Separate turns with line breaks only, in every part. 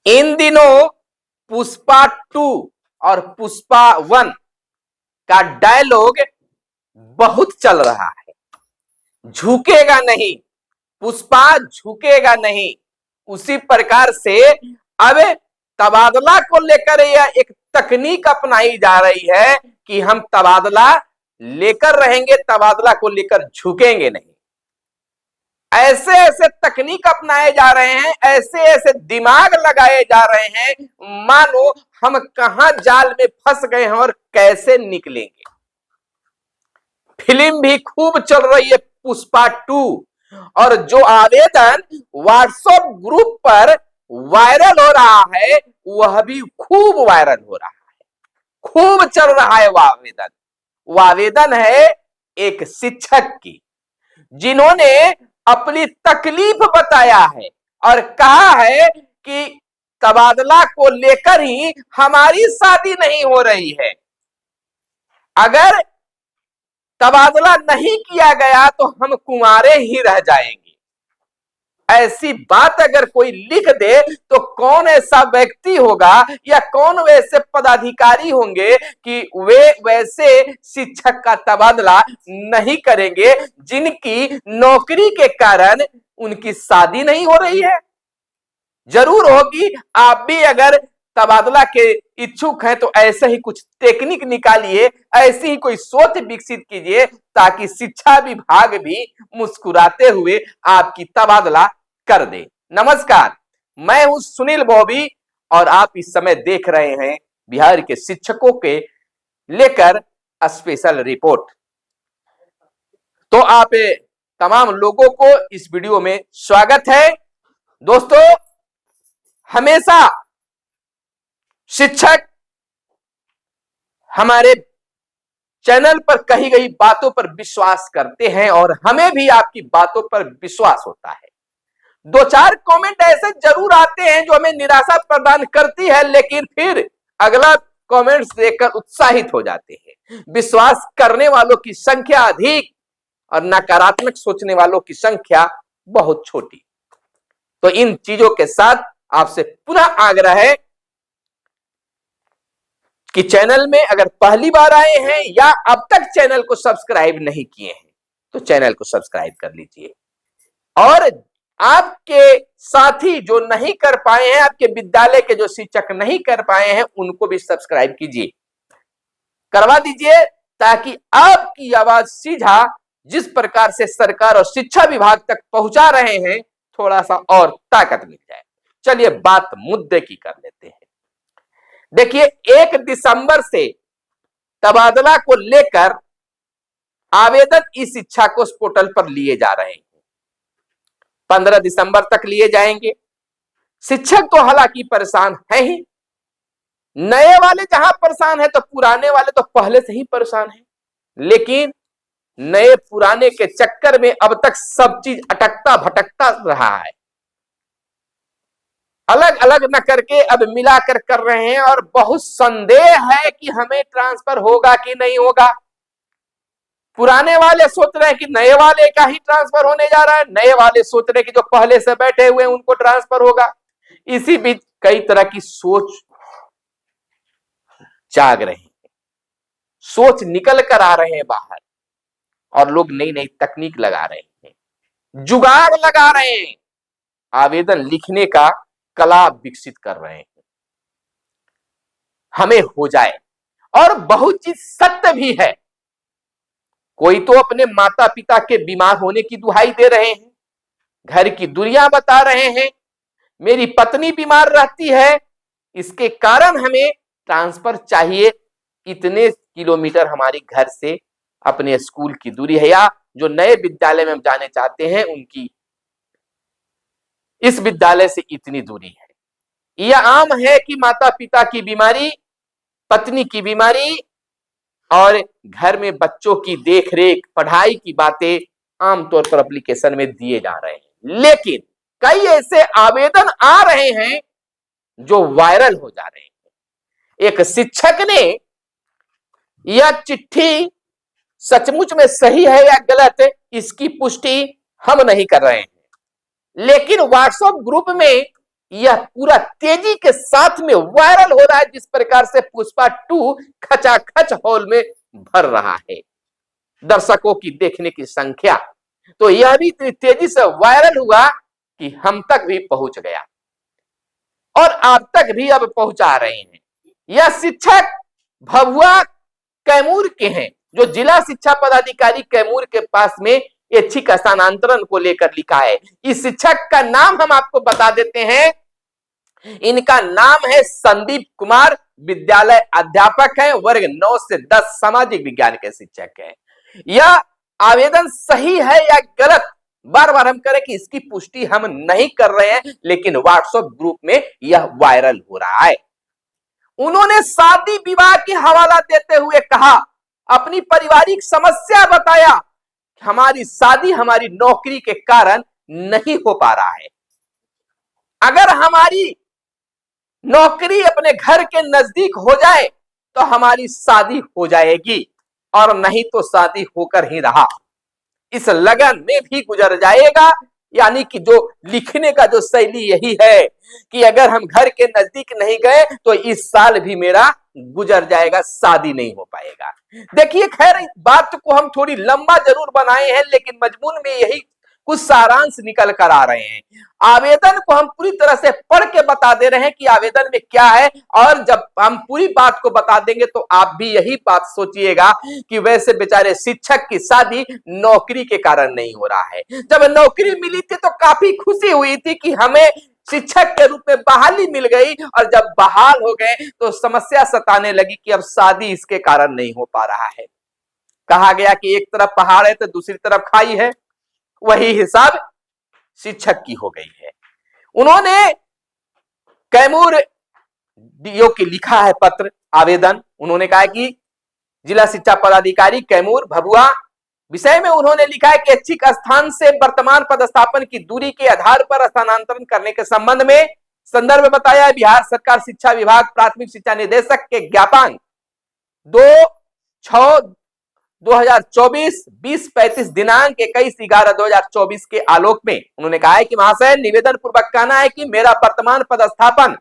इन दिनों पुष्पा 2 और पुष्पा 1 का डायलॉग बहुत चल रहा है। झुकेगा नहीं, पुष्पा झुकेगा नहीं। उसी प्रकार से अब तबादला को लेकर यह एक तकनीक अपनाई जा रही है कि हम तबादला लेकर रहेंगे, तबादला को लेकर झुकेंगे नहीं। ऐसे ऐसे तकनीक अपनाए जा रहे हैं, ऐसे ऐसे दिमाग लगाए जा रहे हैं, मानो हम कहां जाल में फंस गए हैं और कैसे निकलेंगे। फिल्म भी खूब चल रही है पुष्पा 2, और जो आवेदन व्हाट्सएप ग्रुप पर वायरल हो रहा है वह भी खूब वायरल हो रहा है, खूब चल रहा है। वो आवेदन है एक शिक्षक की, जिन्होंने अपनी तकलीफ बताया है और कहा है कि तबादला को लेकर ही हमारी शादी नहीं हो रही है। अगर तबादला नहीं किया गया तो हम कुंवारे ही रह जाएंगे। ऐसी बात अगर कोई लिख दे तो कौन ऐसा व्यक्ति होगा या कौन वैसे पदाधिकारी होंगे कि वे वैसे शिक्षक का तबादला नहीं करेंगे, जिनकी नौकरी के कारण उनकी शादी नहीं हो रही है। जरूर होगी। आप भी अगर तबादला के इच्छुक हैं तो ऐसे ही कुछ टेक्निक निकालिए, ऐसी ही कोई सोच विकसित कीजिए ताकि शिक्षा विभाग भी मुस्कुराते हुए आपकी तबादला कर दे। नमस्कार, मैं हूं सुनील बॉबी और आप इस समय देख रहे हैं बिहार के शिक्षकों के लेकर स्पेशल रिपोर्ट। तो आप तमाम लोगों को इस वीडियो में स्वागत है। दोस्तों, हमेशा शिक्षक हमारे चैनल पर कही गई बातों पर विश्वास करते हैं और हमें भी आपकी बातों पर विश्वास होता है। दो चार कमेंट ऐसे जरूर आते हैं जो हमें निराशा प्रदान करती है, लेकिन फिर अगला कमेंट्स देखकर उत्साहित हो जाते हैं। विश्वास करने वालों की संख्या अधिक और नकारात्मक सोचने वालों की संख्या बहुत छोटी। तो इन चीजों के साथ आपसे पुनः आग्रह है कि चैनल में अगर पहली बार आए हैं या अब तक चैनल को सब्सक्राइब नहीं किए हैं तो चैनल को सब्सक्राइब कर लीजिए, और आपके साथी जो नहीं कर पाए हैं, आपके विद्यालय के जो शिक्षक नहीं कर पाए हैं, उनको भी सब्सक्राइब कीजिए, करवा दीजिए, ताकि आपकी आवाज सीधा जिस प्रकार से सरकार और शिक्षा विभाग तक पहुंचा रहे हैं, थोड़ा सा और ताकत मिल जाए। चलिए बात मुद्दे की कर लेते हैं। देखिए, 1 दिसंबर से तबादला को लेकर आवेदन इस शिक्षा कोष पोर्टल पर लिए जा रहे हैं। 15 दिसंबर तक लिए जाएंगे। शिक्षक तो हालांकि परेशान है ही, नए वाले जहां परेशान है तो पुराने वाले तो पहले से ही परेशान है, लेकिन नए पुराने के चक्कर में अब तक सब चीज अटकता भटकता रहा है। अलग अलग न करके अब मिलाकर कर रहे हैं और बहुत संदेह है कि हमें ट्रांसफर होगा कि नहीं होगा। पुराने वाले सोच रहे हैं कि नए वाले का ही ट्रांसफर होने जा रहा है, नए वाले सोच रहे हैं कि जो पहले से बैठे हुए हैं उनको ट्रांसफर होगा। इसी बीच कई तरह की सोच जाग रही है, सोच निकल कर आ रहे हैं बाहर, और लोग नई नई तकनीक लगा रहे हैं, जुगाड़ लगा रहे हैं, आवेदन लिखने का कला विकसित कर रहे हैं, हमें हो जाए। और बहुत चीज सत्य भी है। कोई तो अपने माता पिता के बीमार होने की दुहाई दे रहे हैं, घर की दूरियां बता रहे हैं, मेरी पत्नी बीमार रहती है, इसके कारण हमें ट्रांसफर चाहिए, इतने किलोमीटर हमारे घर से अपने स्कूल की दूरी है, या जो नए विद्यालय में हम जाने चाहते हैं उनकी इस विद्यालय से इतनी दूरी है। यह आम है कि माता पिता की बीमारी, पत्नी की बीमारी और घर में बच्चों की देखरेख, पढ़ाई की बातें आमतौर पर एप्लीकेशन में दिए जा रहे हैं, लेकिन कई ऐसे आवेदन आ रहे हैं जो वायरल हो जा रहे हैं। एक शिक्षक ने यह चिट्ठी सचमुच में सही है या गलत, इसकी पुष्टि हम नहीं कर रहे हैं, लेकिन व्हाट्सएप ग्रुप में यह पूरा तेजी के साथ में वायरल हो रहा है, जिस प्रकार से पुष्पा 2 खचाखच हॉल में भर रहा है दर्शकों की देखने की संख्या। तो यह भी इतनी तेजी से वायरल हुआ कि हम तक भी पहुंच गया और आप तक भी अब पहुंचा रहे हैं। यह शिक्षक भभुआ कैमूर के हैं, जो जिला शिक्षा पदाधिकारी कैमूर के पास में ऐच्छिक स्थानांतरण को लेकर लिखा है। इस शिक्षक का नाम हम आपको बता देते हैं। इनका नाम है संदीप कुमार, विद्यालय अध्यापक है, वर्ग 9 से 10 सामाजिक विज्ञान के शिक्षक है। यह आवेदन सही है या गलत, बार बार हम करें कि इसकी पुष्टि हम नहीं कर रहे हैं, लेकिन व्हाट्सएप ग्रुप में यह वायरल हो रहा है। उन्होंने शादी विवाह के हवाला देते हुए कहा, अपनी पारिवारिक समस्या बताया, हमारी शादी हमारी नौकरी के कारण नहीं हो पा रहा है। अगर हमारी नौकरी अपने घर के नजदीक हो जाए तो हमारी शादी हो जाएगी, और नहीं तो शादी होकर ही रहा, इस लगन में भी गुजर जाएगा। यानी कि जो लिखने का जो शैली यही है कि अगर हम घर के नजदीक नहीं गए तो इस साल भी मेरा गुजर जाएगा, शादी नहीं हो पाएगा। देखिए, खैर बात को हम थोड़ी लंबा जरूर बनाए हैं, लेकिन मजमून में यही कुछ सारांश निकल कर आ रहे हैं। आवेदन को हम पूरी तरह से पढ़ के बता दे रहे हैं कि आवेदन में क्या है, और जब हम पूरी बात को बता देंगे तो आप भी यही बात सोचिएगा कि वैसे बेचारे शिक्षक की शादी नौकरी के कारण नहीं हो रहा है। जब नौकरी मिली थी तो काफी खुशी हुई थी कि हमें शिक्षक के रूप में बहाली मिल गई, और जब बहाल हो गए तो समस्या सताने लगी कि अब शादी इसके कारण नहीं हो पा रहा है। कहा गया कि एक तरफ पहाड़ है तो दूसरी तरफ खाई है, वही हिसाब शिक्षक की हो गई है। उन्होंने कैमूर डीओ के लिखा है पत्र आवेदन। उन्होंने कहा कि जिला शिक्षा पदाधिकारी कैमूर भभुआ विषय में उन्होंने लिखा है कि ऐच्छिक स्थान से वर्तमान पदस्थापन की दूरी के आधार पर स्थानांतरण करने के संबंध में संदर्भ बताया है बिहार सरकार शिक्षा विभाग प्राथमिक शिक्षा निदेशक के ज्ञापन 2/6/2024 20:35 दिनांक 21/11/2024 के आलोक में उन्होंने कहा है कि महाशय, निवेदन पूर्वक कहना है कि मेरा वर्तमान पदस्थापन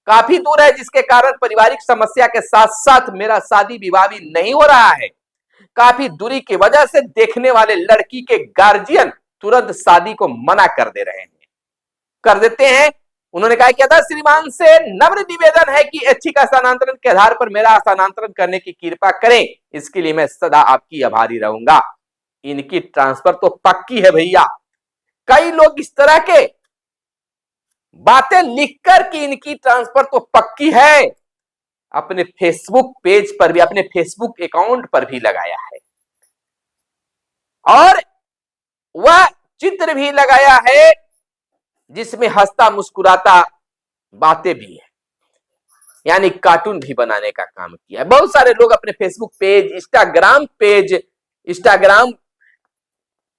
काफी दूर है, जिसके कारण पारिवारिक समस्या के साथ साथ मेरा शादी विवाह भी नहीं हो रहा है। काफी दूरी की वजह से देखने वाले लड़की के गार्जियन तुरंत शादी को मना कर देते हैं। उन्होंने कहा कि श्रीमान से नम्र निवेदन है कि ऐच्छिक स्थानांतरण के आधार पर मेरा स्थानांतरण करने की कृपा करें, इसके लिए मैं सदा आपकी आभारी रहूंगा। इनकी ट्रांसफर तो पक्की है भैया। कई लोग इस तरह के बातें लिखकर कि इनकी ट्रांसफर तो पक्की है, अपने फेसबुक पेज पर भी, अपने फेसबुक अकाउंट पर भी लगाया है, और वह चित्र भी लगाया है जिसमें हंसता मुस्कुराता बातें भी है, यानी कार्टून भी बनाने का काम किया है। बहुत सारे लोग अपने फेसबुक पेज, इंस्टाग्राम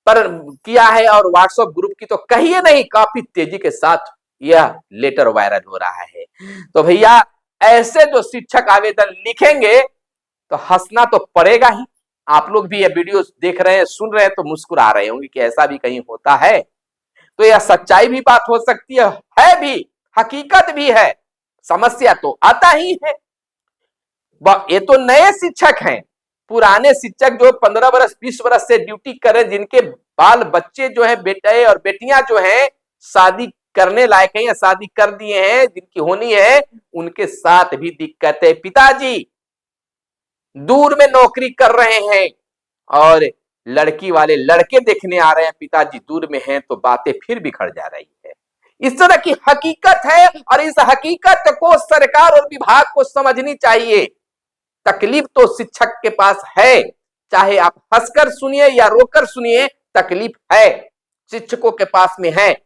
पर किया है, और व्हाट्सएप ग्रुप की तो कहिए नहीं, काफी तेजी के साथ यह लेटर वायरल हो रहा है। तो भैया, ऐसे जो शिक्षक आवेदन लिखेंगे तो हंसना तो पड़ेगा ही। आप लोग भी ये वीडियो देख रहे हैं, सुन रहे हैं, तो मुस्कुरा रहे होंगे कि ऐसा भी कहीं होता है। तो यह सच्चाई भी बात हो सकती है भी, हकीकत भी है। समस्या तो आता ही है। ये तो नए शिक्षक हैं, पुराने शिक्षक जो 15 वर्ष 20 वर्ष से ड्यूटी कर रहे, जिनके बाल बच्चे जो है, बेटे और बेटियां जो हैं शादी करने लायक हैं या शादी कर दिए हैं, जिनकी होनी है, उनके साथ भी दिक्कत है। पिताजी दूर में नौकरी कर रहे हैं और लड़की वाले लड़के देखने आ रहे हैं, पिताजी दूर में हैं, तो बातें फिर बिखर जा रही है। इस तरह की हकीकत है, और इस हकीकत को सरकार और विभाग को समझनी चाहिए। तकलीफ तो शिक्षक के पास है, चाहे आप हंसकर सुनिए या रोकर सुनिए, तकलीफ है, शिक्षकों के पास में है।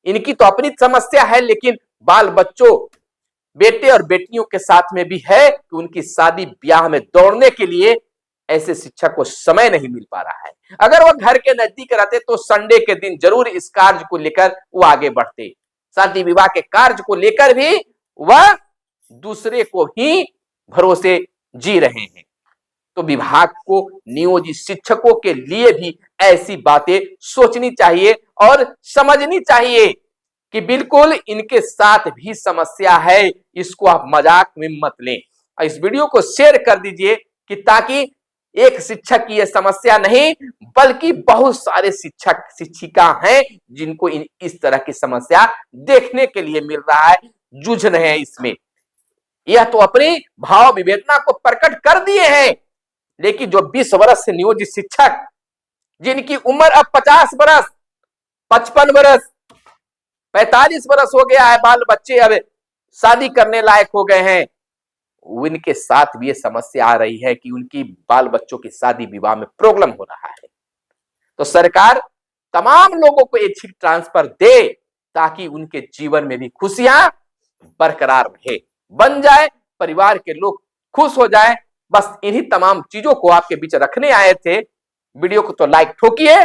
इनकी तो अपनी समस्या है, लेकिन बाल बच्चों, बेटे और बेटियों के साथ में भी है कि उनकी शादी ब्याह में दौड़ने के लिए ऐसे शिक्षक को समय नहीं मिल पा रहा है। अगर वो घर के नजदीक रहते तो संडे के दिन जरूर इस कार्य को लेकर वो आगे बढ़ते। शादी विवाह के कार्य को लेकर भी वह दूसरे को ही भरोसे जी रहे हैं। तो विभाग को नियोजित शिक्षकों के लिए भी ऐसी बातें सोचनी चाहिए और समझनी चाहिए कि बिल्कुल इनके साथ भी समस्या है, इसको आप मजाक में मत लें। इस वीडियो को शेयर कर दीजिए कि ताकि एक शिक्षक की यह समस्या नहीं बल्कि बहुत सारे शिक्षक शिक्षिका हैं जिनको इस तरह की समस्या देखने के लिए मिल रहा है, जूझ रहे हैं इसमें। यह तो अपनी भाव विवेचना को प्रकट कर दिए हैं, लेकिन जो 20 वर्ष से नियोजित शिक्षक जिनकी उम्र अब 50 वर्ष 55 वर्ष 45 वर्ष हो गया है, बाल बच्चे अब शादी करने लायक हो गए हैं, उनके साथ भी ये समस्या आ रही है कि उनकी बाल बच्चों की शादी विवाह में प्रॉब्लम हो रहा है। तो सरकार तमाम लोगों को ऐच्छिक ट्रांसफर दे ताकि उनके जीवन में भी खुशियां बरकरार रहे, बन जाए, परिवार के लोग खुश हो जाए। बस इन्हीं तमाम चीजों को आपके बीच रखने आए थे। वीडियो को तो लाइक ठोकिए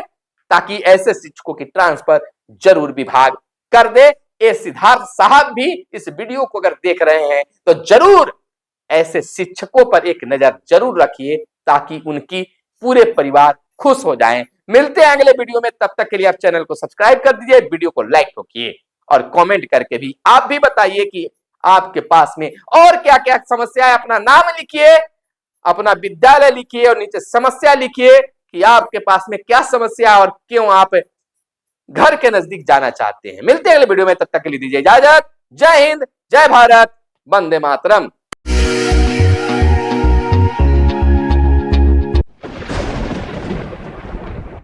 ताकि ऐसे शिक्षकों की ट्रांसफर जरूर विभाग कर दे। ए सिद्धार्थ साहब भी इस वीडियो को अगर देख रहे हैं तो जरूर ऐसे शिक्षकों पर एक नजर जरूर रखिए ताकि उनकी पूरे परिवार खुश हो जाएं। मिलते हैं अगले वीडियो में, तब तक के लिए आप चैनल को सब्सक्राइब कर दीजिए, वीडियो को लाइक ठोकिए और कमेंट करके भी आप भी बताइए कि आपके पास में और क्या क्या समस्या है। अपना नाम लिखिए, अपना विद्यालय लिखिए और नीचे समस्या लिखिए कि आपके पास में क्या समस्या और क्यों आप घर के नजदीक जाना चाहते हैं। मिलते हैं अगले वीडियो में, तब तक के लिए दीजिए इजाजत। जय हिंद, जय भारत, वंदे मातरम।